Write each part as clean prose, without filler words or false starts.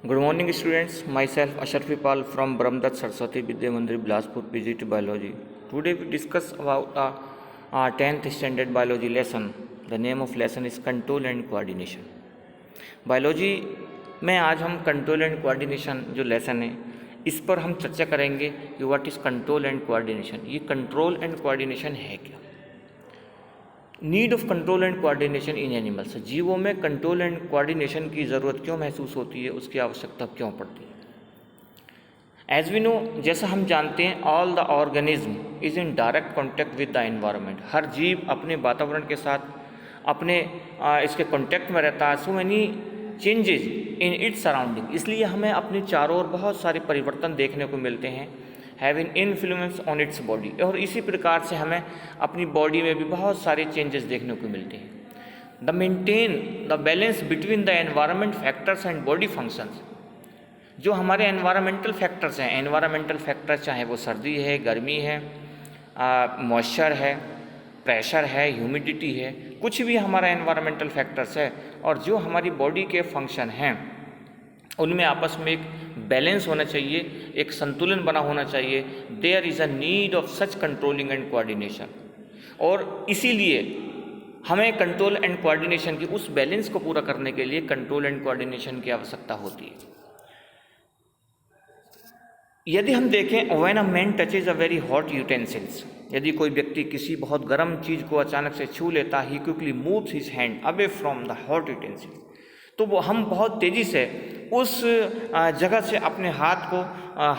Good morning, students. Myself Asharfipal from Brahmdat Saraswati Vidya Mandir, Bilaspur, PGT Biology. Today we discuss about our 10th standard biology lesson. The name of lesson is Control and Coordination. Biology में आज हम control and coordination जो lesson है इस पर हम चर्चा करेंगे कि what is control and coordination. ये कंट्रोल एंड कोऑर्डिनेशन है क्या। Need of control and coordination in animals, जीवों में कंट्रोल एंड कोऑर्डिनेशन की ज़रूरत क्यों महसूस होती है, उसकी आवश्यकता क्यों पड़ती है। एज वी नो, जैसा हम जानते हैं, all the organism is in direct contact with the environment. हर जीव अपने वातावरण के साथ अपने इसके कॉन्टैक्ट में रहता है। So many changes in its surrounding, इसलिए हमें अपने चारों ओर बहुत सारे परिवर्तन देखने को मिलते हैं। Have in influence on its body, और इसी प्रकार से हमें अपनी बॉडी में भी बहुत सारे चेंजेस देखने को मिलते हैं। The maintain the balance between the environment factors and body functions, जो हमारे एनवायरमेंटल फैक्टर्स हैं, एनवायरमेंटल फैक्टर्स चाहे वो सर्दी है, गर्मी है, मॉइस्चर है, प्रेशर है, ह्यूमिडिटी है, कुछ भी हमारा एनवायरमेंटल फैक्टर्स है, और जो हमारी बॉडी के फंक्शन हैं उनमें आपस में एक बैलेंस होना चाहिए, एक संतुलन बना होना चाहिए। There is a need of such controlling and coordination, और इसीलिए हमें कंट्रोल एंड कोऑर्डिनेशन की उस बैलेंस को पूरा करने के लिए कंट्रोल एंड कोऑर्डिनेशन की आवश्यकता होती है। यदि हम देखें, when a man touches a very hot utensils, यदि कोई व्यक्ति किसी बहुत गर्म चीज़ को अचानक से छू लेता, ही quickly moves his hand away from the hot utensil, तो वो हम बहुत तेज़ी से उस जगह से अपने हाथ को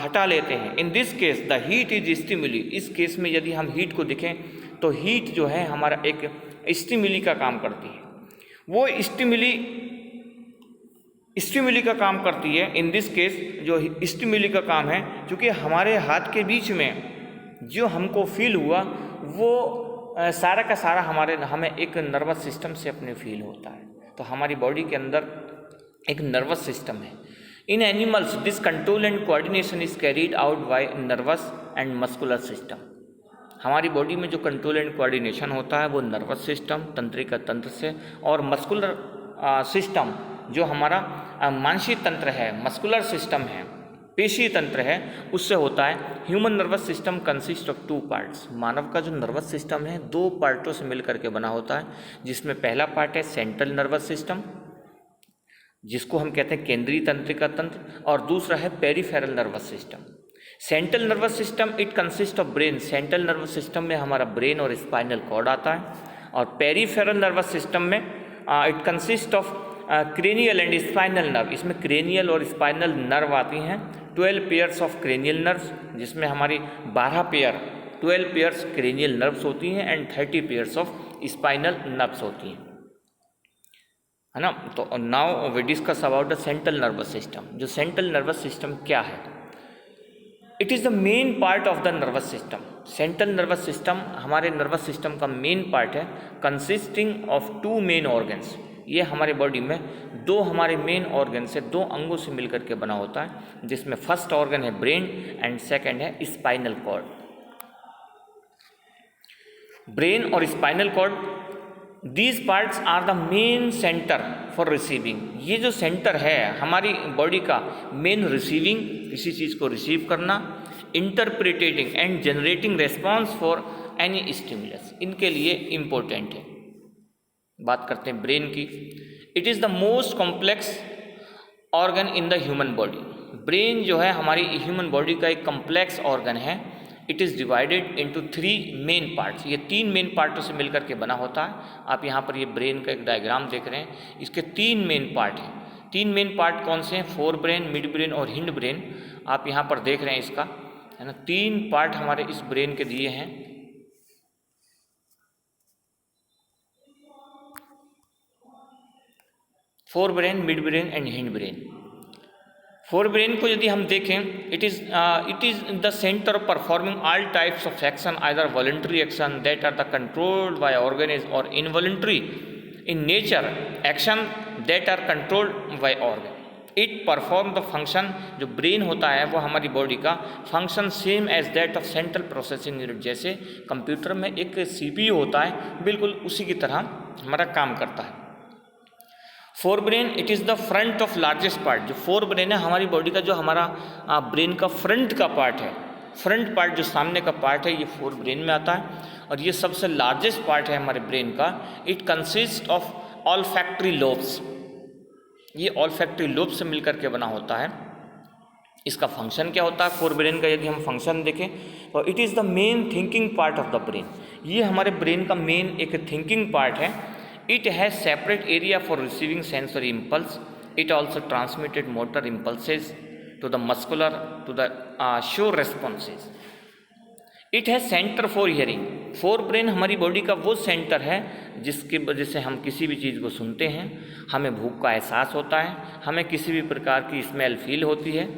हटा लेते हैं। In this case the heat is stimuli, इस केस में यदि हम हीट को देखें तो हीट जो है हमारा एक स्टिमुली का काम करती है। वो स्टिमुली का काम करती है। इन दिस केस जो स्टिमुली का काम है, क्योंकि हमारे हाथ के बीच में जो हमको फील हुआ वो सारा का सारा हमें एक नर्वस सिस्टम से अपने फील होता है। तो हमारी बॉडी के अंदर एक नर्वस सिस्टम है। In animals this control and coordination is carried out by nervous and muscular system. हमारी बॉडी में जो कंट्रोल एंड कोऑर्डिनेशन होता है वो नर्वस सिस्टम, तंत्रिका तंत्र से, और मस्कुलर सिस्टम जो हमारा मानसिक तंत्र है, मस्कुलर सिस्टम है, पेशी तंत्र है, उससे होता है। Human nervous system consist of 2 parts. मानव का जो नर्वस सिस्टम है 2 पार्टों से मिलकर के बना होता है, जिसमें पहला पार्ट है सेंट्रल नर्वस सिस्टम, जिसको हम कहते हैं केंद्रीय तंत्रिका तंत्र, और दूसरा है peripheral nervous system. Central nervous system it consist of brain, central nervous system में हमारा ब्रेन और स्पाइनल कॉर्ड आता है, और पेरिफेरल नर्वस सिस्टम में it consist of cranial and spinal nerve, इसमें क्रेनियल और स्पाइनल नर्व आती हैं। 12 पेयर्स ऑफ क्रेनियल नर्व्स, जिसमें हमारी 12 पेयर्स क्रेनियल नर्व्स होती हैं, and 30 pairs of spinal nerves होती हैं, है ना। तो now we discuss about the central nervous system. जो सेंट्रल नर्वस सिस्टम क्या है, it is the main part of the nervous system. Central nervous system हमारे नर्वस सिस्टम का मेन पार्ट है, कंसिस्टिंग ऑफ 2 मेन ऑर्गन्स। ये हमारे body में 2 हमारे मेन ऑर्गन से, 2 अंगों से मिलकर के बना होता है, जिसमें फर्स्ट ऑर्गन है ब्रेन एंड सेकंड है स्पाइनल कॉर्ड। ब्रेन और spinal cord, these parts are the main centre for receiving. ये जो सेंटर है हमारी बॉडी का मेन, रिसीविंग, किसी चीज़ को रिसीव करना, interpreting and generating response for any stimulus, इनके लिए इम्पोर्टेंट है। बात करते हैं ब्रेन की। It is the most complex organ in the human body. Brain जो है हमारी ह्यूमन बॉडी का एक कॉम्प्लेक्स ऑर्गन है। It is divided into 3 main parts. ये 3 मेन पार्टों से मिलकर के बना होता है। आप यहाँ पर ये ब्रेन का एक डायग्राम देख रहे हैं, इसके 3 मेन पार्ट हैं। 3 मेन पार्ट कौन से हैं? फोर ब्रेन, मिड ब्रेन और हिंड ब्रेन। आप यहाँ पर देख रहे हैं इसका, है ना, 3 पार्ट हमारे इस ब्रेन के दिए हैं। Fore brain, mid brain and hind brain. Fore brain को यदि हम देखें, it is the centre of performing all types of action, either voluntary action that are the controlled by organism, और involuntary in nature action that are controlled by organ. It perform the function, जो brain होता है वो हमारी body का function same as that of central processing unit. जैसे computer में एक CPU होता है, बिल्कुल उसी की तरह हमारा काम करता है। Fore brain it is the front of largest part. जो फोर ब्रेन है हमारी बॉडी का, जो हमारा ब्रेन का फ्रंट का पार्ट है, फ्रंट पार्ट जो सामने का पार्ट है, ये फोर ब्रेन में आता है और ये सबसे लार्जेस्ट पार्ट है हमारे ब्रेन का। It consist of olfactory lobes. ये ऑल्फैक्टरी लोब से मिलकर के बना होता है। इसका फंक्शन क्या होता है फोर ब्रेन का, यदि हम फंक्शन देखें तो it is the main thinking part of the brain. ये हमारे ब्रेन का मेन एक थिंकिंग पार्ट है। It has separate area for receiving sensory impulse. It also transmitted motor impulses to the muscular to the show responses. It has centre for hearing. Fore brain हमारी body का वो centre है जिसकी वजह से हम किसी भी चीज़ को सुनते हैं, हमें भूख का एहसास होता है, हमें किसी भी प्रकार की स्मेल फील होती है।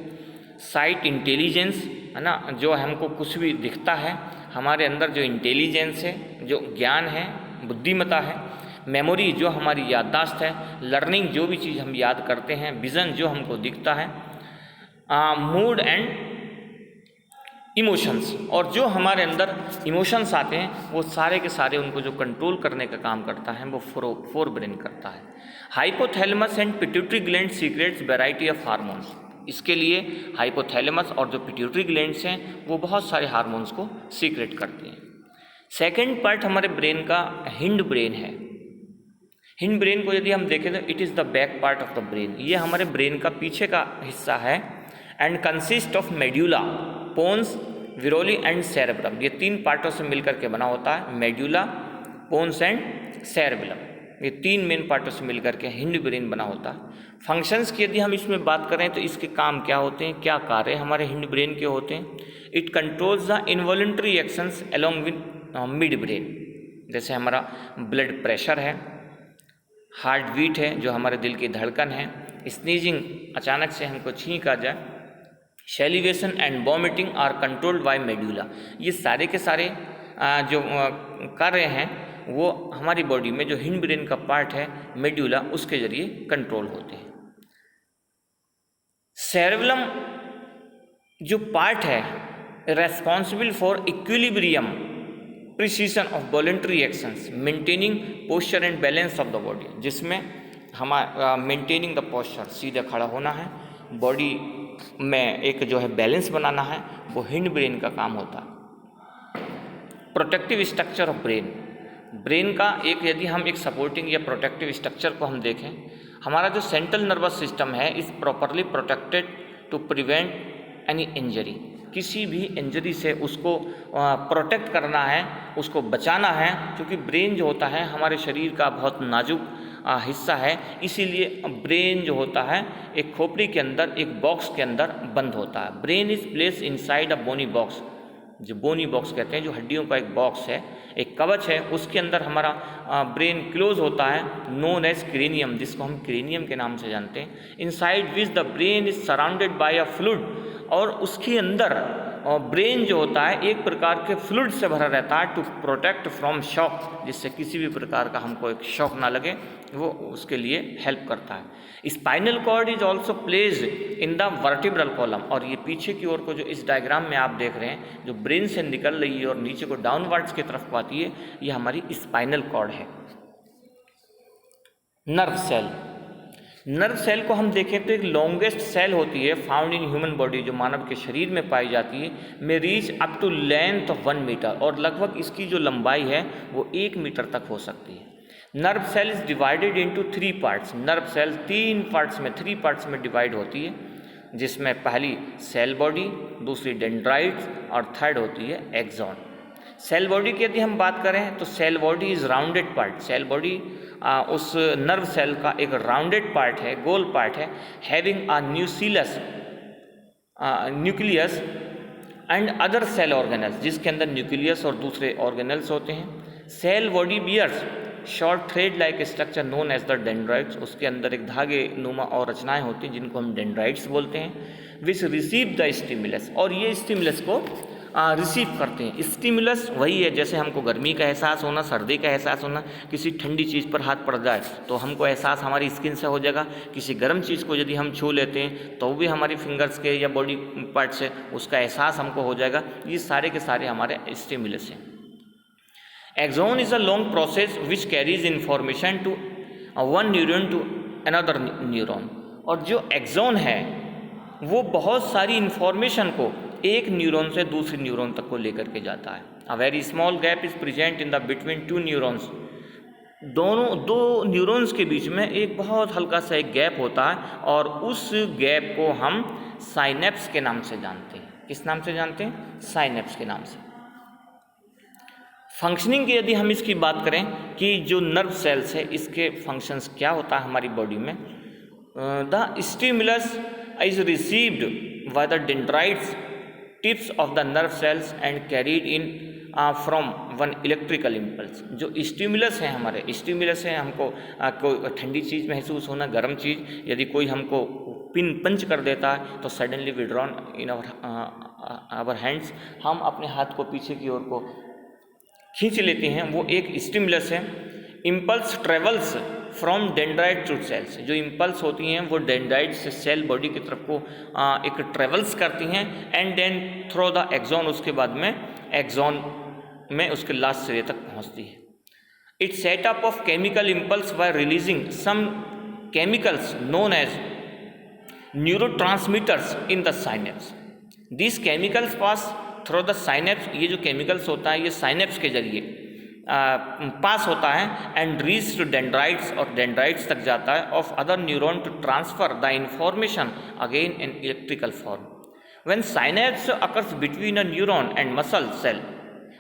साइट इंटेलिजेंस है ना, जो हमको कुछ भी दिखता है, हमारे अंदर जो इंटेलिजेंस है, जो ज्ञान है, बुद्धिमत्ता है। मेमोरी जो हमारी याददाश्त है। लर्निंग जो भी चीज़ हम याद करते हैं। विज़न जो हमको दिखता है। मूड एंड इमोशंस, और जो हमारे अंदर इमोशंस आते हैं वो सारे के सारे उनको जो कंट्रोल करने का काम करता है वो फोर ब्रेन करता है। Hypothalamus and pituitary gland secrets variety of hormones. इसके लिए हाइपोथैलेमस और जो पिट्यूटरी ग्लैंड्स हैं वो बहुत सारे हार्मोन्स को सीक्रेट करती हैं। सेकेंड पार्ट हमारे ब्रेन का हिंड ब्रेन है। हिंड ब्रेन को यदि हम देखें तो it is the back part of the brain. ये हमारे ब्रेन का पीछे का हिस्सा है and consist of medulla, pons, विरोली एंड सेरेब्रम। ये तीन पार्टों से मिलकर के बना होता है। मेड्यूला, पोन्स एंड सेरेब्रम, ये तीन मेन पार्टों से मिलकर के हिंड ब्रेन बना होता है। फंक्शंस की यदि हम इसमें बात करें तो इसके काम क्या होते हैं, क्या कार्य हमारे हिंड ब्रेन के होते हैं। It controls the involuntary actions along with mid brain. जैसे हमारा ब्लड प्रेशर है, हार्ट बीट है, जो हमारे दिल की धड़कन है, स्नीजिंग, अचानक से हमको छींक आ जाए, salivation and vomiting are controlled by medulla. ये सारे के सारे जो कार्य हैं वो हमारी बॉडी में जो हिंड ब्रेन का पार्ट है मेड्यूला, उसके जरिए कंट्रोल होते हैं। सेरेब्रम जो पार्ट है responsible for equilibrium, precision of voluntary actions, maintaining posture and balance of the body, जिसमें हमारा मेंटेनिंग द पोस्चर, सीधा खड़ा होना है, बॉडी में एक जो है बैलेंस बनाना है, वो हिंड ब्रेन का काम होता है। Protective structure of brain, brain का एक यदि हम एक सपोर्टिंग या प्रोटेक्टिव स्ट्रक्चर को हम देखें, हमारा जो सेंट्रल नर्वस सिस्टम है is properly protected to prevent any injury. किसी भी इंजरी से उसको प्रोटेक्ट करना है, उसको बचाना है, क्योंकि ब्रेन जो होता है हमारे शरीर का बहुत नाजुक हिस्सा है। इसीलिए ब्रेन जो होता है एक खोपड़ी के अंदर, एक बॉक्स के अंदर बंद होता है। Brain is place inside a bony box, जो बोनी बॉक्स कहते हैं, जो हड्डियों का एक बॉक्स है, एक कवच है, उसके अंदर हमारा ब्रेन क्लोज होता है, नोन एज क्रेनियम, जिसको हम क्रेनियम के नाम से जानते हैं। Inside which the brain is surrounded by a fluid, और उसके अंदर ब्रेन जो होता है एक प्रकार के फ्लूइड से भरा रहता है, टू प्रोटेक्ट फ्रॉम शॉक, जिससे किसी भी प्रकार का हमको एक शॉक ना लगे, वो उसके लिए हेल्प करता है। Spinal cord is also placed in the vertebral column, और ये पीछे की ओर को जो इस डायग्राम में आप देख रहे हैं, जो ब्रेन से निकल रही है और नीचे को डाउनवर्ड्स की तरफ को आती है, ये हमारी स्पाइनल कॉर्ड है। नर्व सेल, नर्व सेल को हम देखें तो एक लॉन्गेस्ट सेल होती है फाउंड इन ह्यूमन बॉडी, जो मानव के शरीर में पाई जाती है, may reach up to length of 1 metre, और लगभग इसकी जो लंबाई है वो 1 मीटर तक हो सकती है। Nerve cell is divided into 3 parts. Nerve cell 3 parts में, 3 पार्ट्स में डिवाइड होती है, जिसमें पहली सेल बॉडी, दूसरी डेंड्राइट्स और थर्ड होती है एक्सॉन। सेल बॉडी की यदि हम बात करें तो cell body is rounded part. Cell body उस नर्व सेल का एक राउंडेड पार्ट है, गोल पार्ट है, having a nucleus and other cell organelles, जिसके अंदर न्यूक्लियस और दूसरे ऑर्गेनल्स होते हैं। Cell body bears short thread like structure known as the dendrites, उसके अंदर एक धागे नुमा और रचनाएं होती हैं जिनको हम डेंड्राइट्स बोलते हैं। विच रिसीव द स्टिमुलस, और ये स्टिमुलस को रिसीव करते हैं। स्टिमुलस वही है, जैसे हमको गर्मी का एहसास होना, सर्दी का एहसास होना, किसी ठंडी चीज़ पर हाथ पड़ जाए तो हमको एहसास हमारी स्किन से हो जाएगा, किसी गर्म चीज़ को यदि हम छू लेते हैं तो भी हमारी फिंगर्स के या बॉडी पार्ट से उसका एहसास हमको हो जाएगा। ये सारे के सारे हमारे स्टिमुलस हैं। Axon is a long process which carries information to one neuron to another neuron. और जो एक्सॉन है वो बहुत सारी इन्फॉर्मेशन को एक न्यूरॉन से दूसरे न्यूरॉन तक को लेकर के जाता है। A very small gap is present in the between two neurons. दो न्यूरॉन्स के बीच में एक बहुत हल्का सा एक गैप होता है और उस गैप को हम साइनेप्स के नाम से जानते हैं। किस नाम से जानते हैं? साइनेप्स के नाम से। फंक्शनिंग की यदि हम इसकी बात करें कि जो नर्व सेल्स है इसके फंक्शंस क्या होता है हमारी बॉडी में, the stimulus is received by the dendrites tips of the nerve cells and carried in from one electrical impulse. जो स्टिमुलस है हमारे, स्टिमुलस है हमको कोई ठंडी चीज़ महसूस होना, गर्म चीज़, यदि कोई हमको पिन पंच कर देता है तो suddenly withdrawn in our hands, हम अपने हाथ को पीछे की ओर को खींच लेते हैं, वो एक स्टिमुलस है। Impulse travels from dendrite to cells. जो इम्पल्स होती हैं वो डेंड्राइट से सेल बॉडी की तरफ को एक ट्रेवल्स करती हैं and then through the axon, उसके बाद में एक्सॉन में उसके लास्ट सिरे तक पहुंचती है। It setup of chemical impulse by releasing some chemicals known as neurotransmitters in the synapse. This chemicals pass through the synapse. ये जो केमिकल्स होता है ये साइनेप्स के जरिए पास होता है एंड रीच टू डेंड्राइट्स, और डेंड्राइट्स तक जाता है of other neuron to transfer the information again in electrical form. When synapse occurs between a neuron and muscle cell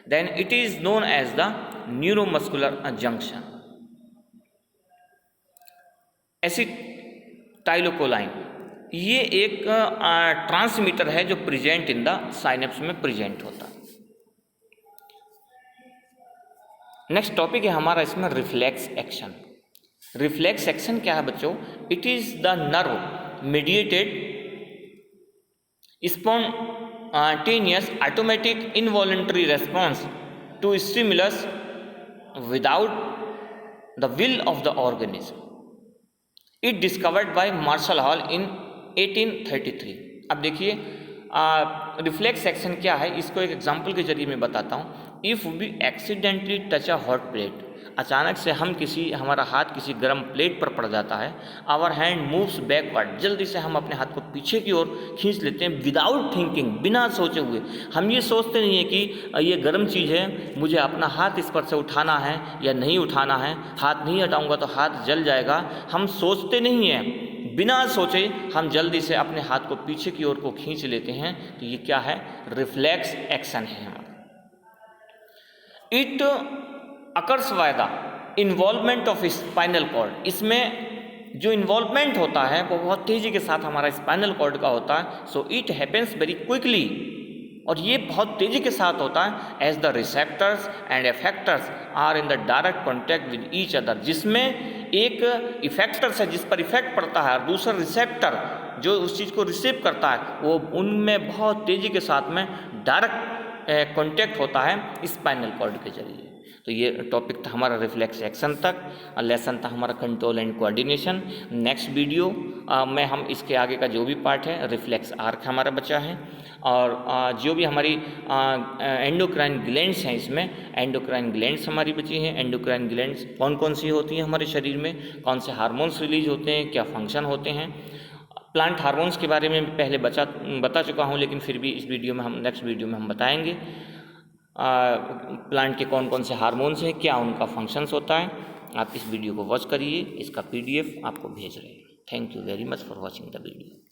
then it is known as the neuromuscular junction. Acetylcholine ये एक transmitter है जो present in the synapse में present होता है। Next topic है हमारा इसमें रिफ्लेक्स एक्शन। रिफ्लेक्स एक्शन क्या है बच्चों? It is the nerve mediated spontaneous automatic involuntary response to stimulus without the will of the organism. It discovered by Marshall Hall in 1833। अब देखिए रिफ्लेक्स एक्शन क्या है, इसको एक एग्जाम्पल के जरिए मैं बताता हूँ। If we accidentally touch a hot plate, अचानक से हमारा हाथ किसी गर्म प्लेट पर पड़ जाता है, आवर हैंड मूव्स बैकवर्ड, जल्दी से हम अपने हाथ को पीछे की ओर खींच लेते हैं विदाउट थिंकिंग, बिना सोचे हुए। हम ये सोचते नहीं है कि ये गर्म चीज़ है, मुझे अपना हाथ इस पर से उठाना है या नहीं उठाना है, हाथ नहीं हटाऊंगा तो हाथ जल जाएगा। हम सोचते नहीं हैं, बिना सोचे हम जल्दी से अपने हाथ को पीछे की ओर को खींच लेते हैं। तो ये क्या है? रिफ्लेक्स एक्शन है हमारा। It occurs by the involvement of spinal cord. इसमें जो इन्वॉल्वमेंट होता है वो बहुत तेज़ी के साथ हमारा स्पाइनल कॉर्ड का होता है। So it happens very quickly, और ये बहुत तेज़ी के साथ होता है as the receptors and effectors are in the direct contact with each other. जिसमें एक इफेक्टर्स है जिस पर इफेक्ट पड़ता है और दूसरा रिसेप्टर जो उस चीज़ को रिसीव करता है, वो उनमें बहुत तेज़ी के साथ में डायरेक्ट कॉन्टैक्ट होता है स्पाइनल कॉर्ड के जरिए। तो ये टॉपिक था हमारा रिफ्लेक्स एक्शन तक, लेसन था हमारा control and coordination. Next video में हम इसके आगे का जो भी पार्ट है, रिफ्लेक्स आर्क हमारा बचा है, और जो भी हमारी एंडोक्राइन ग्लैंड्स हैं, इसमें एंडोक्राइन ग्लैंड्स हमारी बची हैं। एंडोक्राइन ग्लैंड्स कौन कौन सी होती हैं हमारे शरीर में, कौन से हार्मोन्स रिलीज होते हैं, क्या फंक्शन होते हैं। प्लांट हार्मोन्स के बारे में पहले बता चुका हूँ, लेकिन फिर भी इस वीडियो में नेक्स्ट वीडियो में हम बताएंगे प्लांट के कौन कौन से हार्मोन्स हैं, क्या उनका फंक्शंस होता है। आप इस वीडियो को वॉच करिए, इसका PDF आपको भेज रहे हैं। Thank you very much for watching the video.